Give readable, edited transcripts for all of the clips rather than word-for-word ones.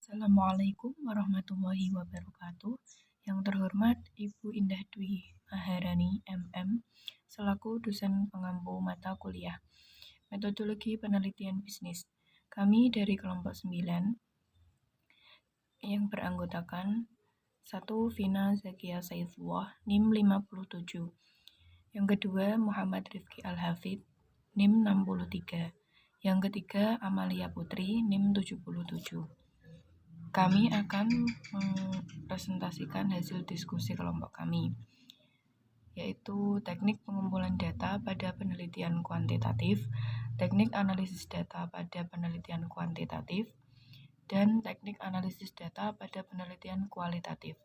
Assalamualaikum warahmatullahi wabarakatuh. Yang terhormat Ibu Indah Dwi Maharani MM selaku dosen pengampu mata kuliah Metodologi Penelitian Bisnis. Kami dari kelompok 9 yang beranggotakan 1. Vina Zakia Saifullah NIM 57. Yang kedua Muhammad Rifki Al-Hafid NIM 63. Yang ketiga Amalia Putri NIM 77. Kami akan mempresentasikan hasil diskusi kelompok kami, yaitu teknik pengumpulan data pada penelitian kuantitatif, teknik analisis data pada penelitian kuantitatif, dan teknik analisis data pada penelitian kualitatif.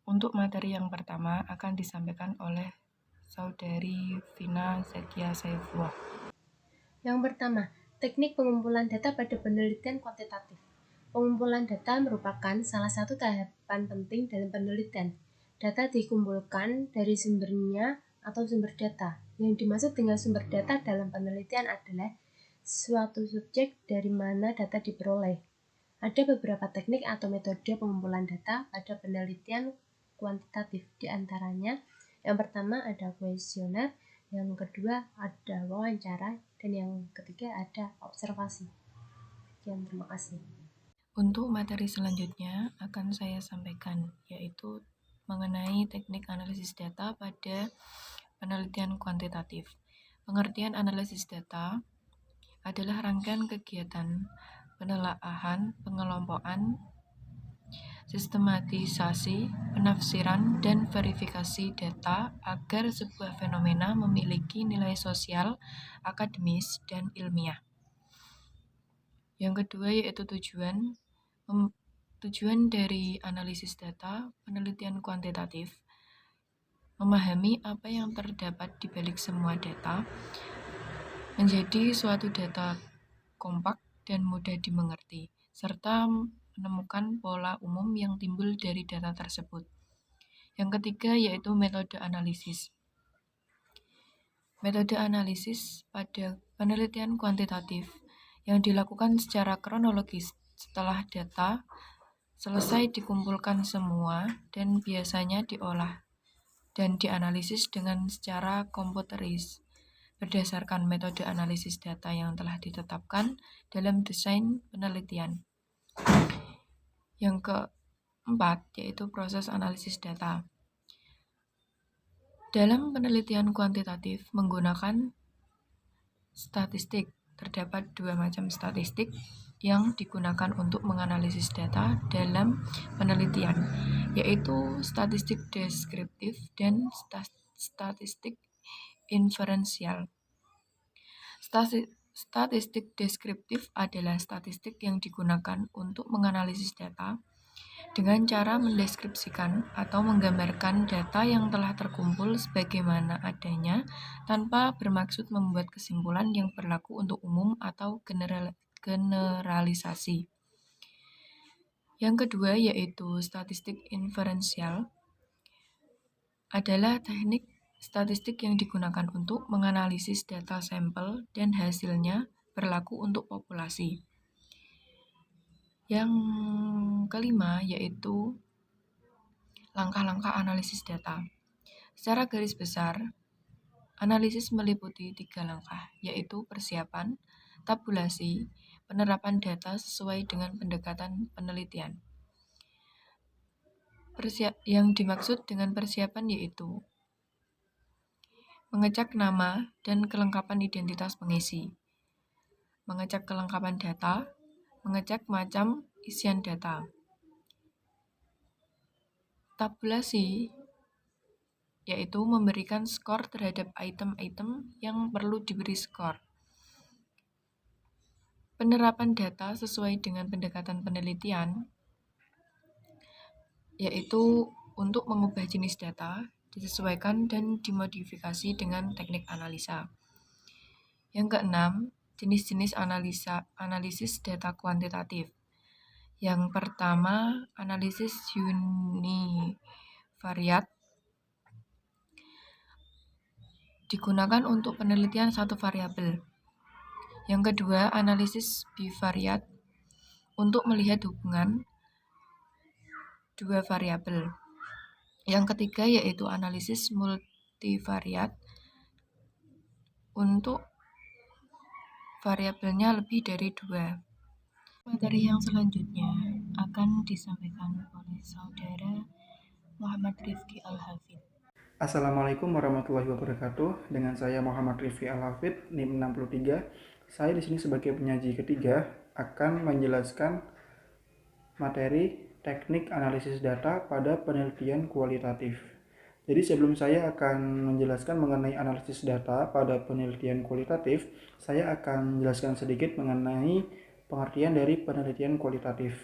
Untuk materi yang pertama akan disampaikan oleh Saudari Vina Zakia Saifullah. Yang pertama, teknik pengumpulan data pada penelitian kuantitatif. Pengumpulan data merupakan salah satu tahapan penting dalam penelitian. Data dikumpulkan dari sumbernya atau sumber data. Yang dimaksud dengan sumber data dalam penelitian adalah suatu subjek dari mana data diperoleh. Ada beberapa teknik atau metode pengumpulan data pada penelitian kuantitatif. Di antaranya, yang pertama ada kuesioner, yang kedua ada wawancara, dan yang ketiga ada observasi. Sekian, terima kasih. Untuk materi selanjutnya akan saya sampaikan, yaitu mengenai teknik analisis data pada penelitian kuantitatif. Pengertian analisis data adalah rangkaian kegiatan penelaahan, pengelompokan, sistematisasi, penafsiran, dan verifikasi data agar sebuah fenomena memiliki nilai sosial, akademis, dan ilmiah. Yang kedua yaitu tujuan dari analisis data penelitian kuantitatif, memahami apa yang terdapat di balik semua data, menjadi suatu data kompak dan mudah dimengerti, serta menemukan pola umum yang timbul dari data tersebut. Yang ketiga yaitu metode analisis. Metode analisis pada penelitian kuantitatif yang dilakukan secara kronologis setelah data selesai dikumpulkan semua dan biasanya diolah dan dianalisis dengan secara komputeris berdasarkan metode analisis data yang telah ditetapkan dalam desain penelitian. Yang keempat yaitu proses analisis data. Dalam penelitian kuantitatif menggunakan statistik, terdapat dua macam statistik yang digunakan untuk menganalisis data dalam penelitian, yaitu statistik deskriptif dan statistik inferensial. Statistik deskriptif adalah statistik yang digunakan untuk menganalisis data dengan cara mendeskripsikan atau menggambarkan data yang telah terkumpul sebagaimana adanya tanpa bermaksud membuat kesimpulan yang berlaku untuk umum atau generalisasi. Yang kedua yaitu statistik inferensial adalah teknik statistik yang digunakan untuk menganalisis data sampel dan hasilnya berlaku untuk populasi. Yang kelima yaitu langkah-langkah analisis data. Secara garis besar, analisis meliputi 3 langkah, yaitu persiapan, tabulasi, penerapan data sesuai dengan pendekatan penelitian. Yang dimaksud dengan persiapan yaitu mengecek nama dan kelengkapan identitas pengisi, mengecek kelengkapan data, mengecek macam isian data. Tabulasi yaitu memberikan skor terhadap item-item yang perlu diberi skor. Penerapan data sesuai dengan pendekatan penelitian yaitu untuk mengubah jenis data, disesuaikan dan dimodifikasi dengan teknik analisa. Yang keenam, jenis-jenis analisis data kuantitatif. Yang pertama, analisis univariat digunakan untuk penelitian satu variabel. Yang kedua, analisis bivariat untuk melihat hubungan dua variabel. Yang ketiga yaitu analisis multivariat untuk variabelnya lebih dari 2. Materi yang selanjutnya akan disampaikan oleh Saudara Muhammad Rifki Al-Hafid. Assalamualaikum warahmatullahi wabarakatuh. Dengan saya Muhammad Rifki Al-Hafid, NIM 63. Saya di sini sebagai penyaji ketiga akan menjelaskan materi teknik analisis data pada penelitian kualitatif. Jadi sebelum saya akan menjelaskan mengenai analisis data pada penelitian kualitatif, saya akan menjelaskan sedikit mengenai pengertian dari penelitian kualitatif.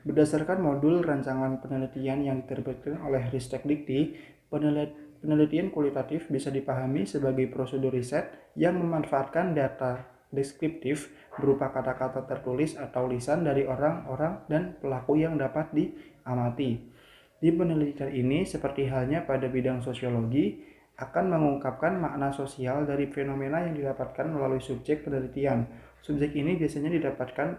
Berdasarkan modul rancangan penelitian yang diterbitkan oleh Ristek Dikti, penelitian kualitatif bisa dipahami sebagai prosedur riset yang memanfaatkan data deskriptif berupa kata-kata tertulis atau lisan dari orang-orang dan pelaku yang dapat diamati. Di penelitian ini, seperti halnya pada bidang sosiologi, akan mengungkapkan makna sosial dari fenomena yang didapatkan melalui subjek penelitian. Subjek ini biasanya didapatkan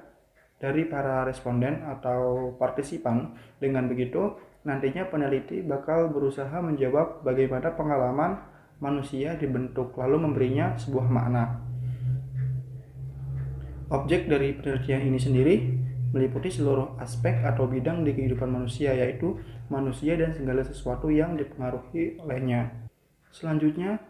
dari para responden atau partisipan. Dengan begitu, nantinya peneliti bakal berusaha menjawab bagaimana pengalaman manusia dibentuk, lalu memberinya sebuah makna. Objek dari penelitian ini sendiri meliputi seluruh aspek atau bidang di kehidupan manusia, yaitu manusia dan segala sesuatu yang dipengaruhi olehnya. Selanjutnya,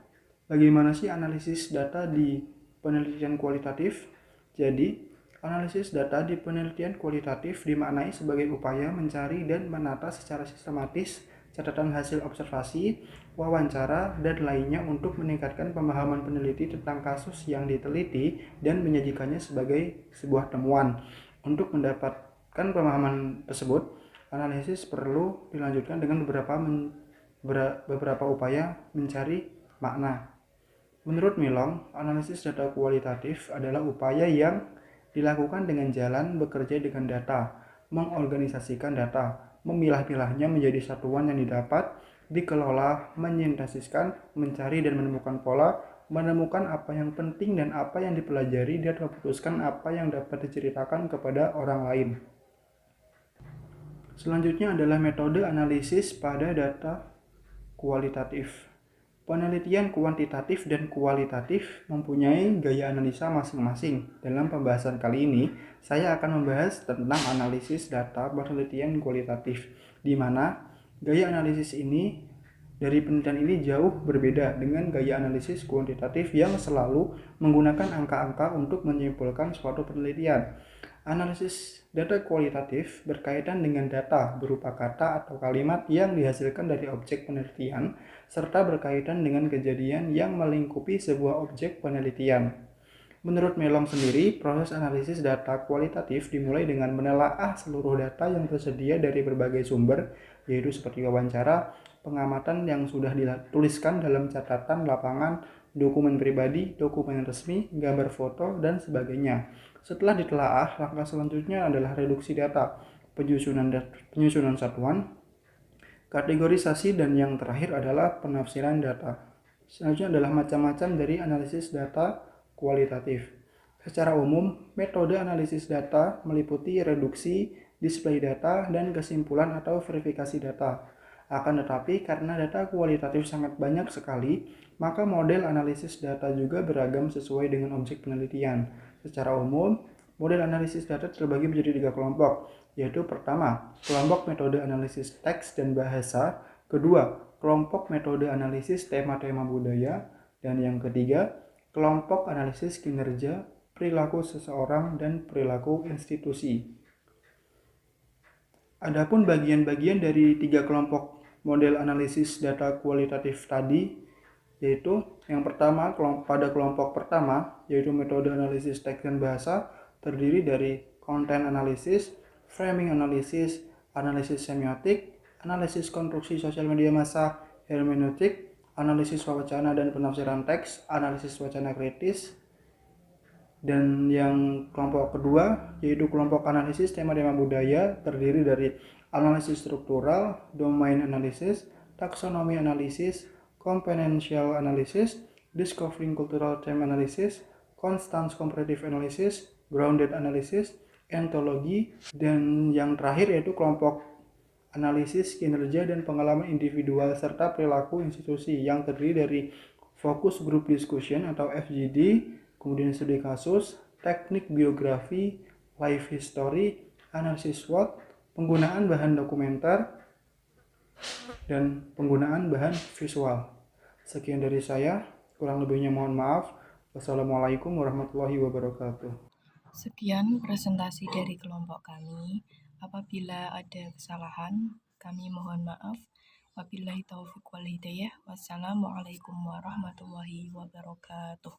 bagaimana sih analisis data di penelitian kualitatif? Jadi, analisis data di penelitian kualitatif dimaknai sebagai upaya mencari dan menata secara sistematis catatan hasil observasi, wawancara, dan lainnya untuk meningkatkan pemahaman peneliti tentang kasus yang diteliti dan menyajikannya sebagai sebuah temuan. Untuk mendapatkan pemahaman tersebut, analisis perlu dilanjutkan dengan beberapa upaya mencari makna. Menurut Milong, analisis data kualitatif adalah upaya yang dilakukan dengan jalan bekerja dengan data, mengorganisasikan data, memilah-pilahnya menjadi satuan yang didapat, dikelola, menyintesiskan, mencari dan menemukan pola, menemukan apa yang penting dan apa yang dipelajari, dan memutuskan apa yang dapat diceritakan kepada orang lain. Selanjutnya adalah metode analisis pada data kualitatif. Penelitian kuantitatif dan kualitatif mempunyai gaya analisa masing-masing. Dalam pembahasan kali ini, saya akan membahas tentang analisis data penelitian kualitatif, di mana gaya analisis ini dari penelitian ini jauh berbeda dengan gaya analisis kuantitatif yang selalu menggunakan angka-angka untuk menyimpulkan suatu penelitian. Analisis data kualitatif berkaitan dengan data berupa kata atau kalimat yang dihasilkan dari objek penelitian, serta berkaitan dengan kejadian yang melingkupi sebuah objek penelitian. Menurut Melong sendiri, proses analisis data kualitatif dimulai dengan menelaah seluruh data yang tersedia dari berbagai sumber, yaitu seperti wawancara, pengamatan yang sudah dituliskan dalam catatan lapangan, dokumen pribadi, dokumen resmi, gambar foto, dan sebagainya. Setelah ditelaah, langkah selanjutnya adalah reduksi data, penyusunan satuan, kategorisasi, dan yang terakhir adalah penafsiran data. Selanjutnya adalah macam-macam dari analisis data kualitatif. Secara umum, metode analisis data meliputi reduksi, display data, dan kesimpulan atau verifikasi data. Akan tetapi, karena data kualitatif sangat banyak sekali, maka model analisis data juga beragam sesuai dengan objek penelitian. Secara umum, model analisis data terbagi menjadi 3 kelompok, yaitu pertama, kelompok metode analisis teks dan bahasa, kedua, kelompok metode analisis tema-tema budaya, dan yang ketiga, kelompok analisis kinerja, perilaku seseorang, dan perilaku institusi. Adapun bagian-bagian dari 3 kelompok model analisis data kualitatif tadi, yaitu yang pertama, pada kelompok pertama, yaitu metode analisis teks dan bahasa, terdiri dari content analisis, framing analisis, analisis semiotik, analisis konstruksi sosial media massa, hermeneutik, analisis wacana dan penafsiran teks, analisis wacana kritis. Dan yang kelompok kedua, yaitu kelompok analisis tema-tema budaya, terdiri dari analisis struktural, domain analisis, taksonomi analisis, componential analysis, discovering cultural theme analysis, constant comparative analysis, grounded analysis, ontologi, dan yang terakhir yaitu kelompok analisis kinerja dan pengalaman individual serta perilaku institusi yang terdiri dari focus group discussion atau FGD, kemudian studi kasus, teknik biografi, life history, analisis SWOT, penggunaan bahan dokumenter, dan penggunaan bahan visual. Sekian dari saya, kurang lebihnya mohon maaf. Wassalamualaikum warahmatullahi wabarakatuh. Sekian presentasi dari kelompok kami. Apabila ada kesalahan, kami mohon maaf. Wabillahi taufiq wal hidayah. Wassalamualaikum warahmatullahi wabarakatuh.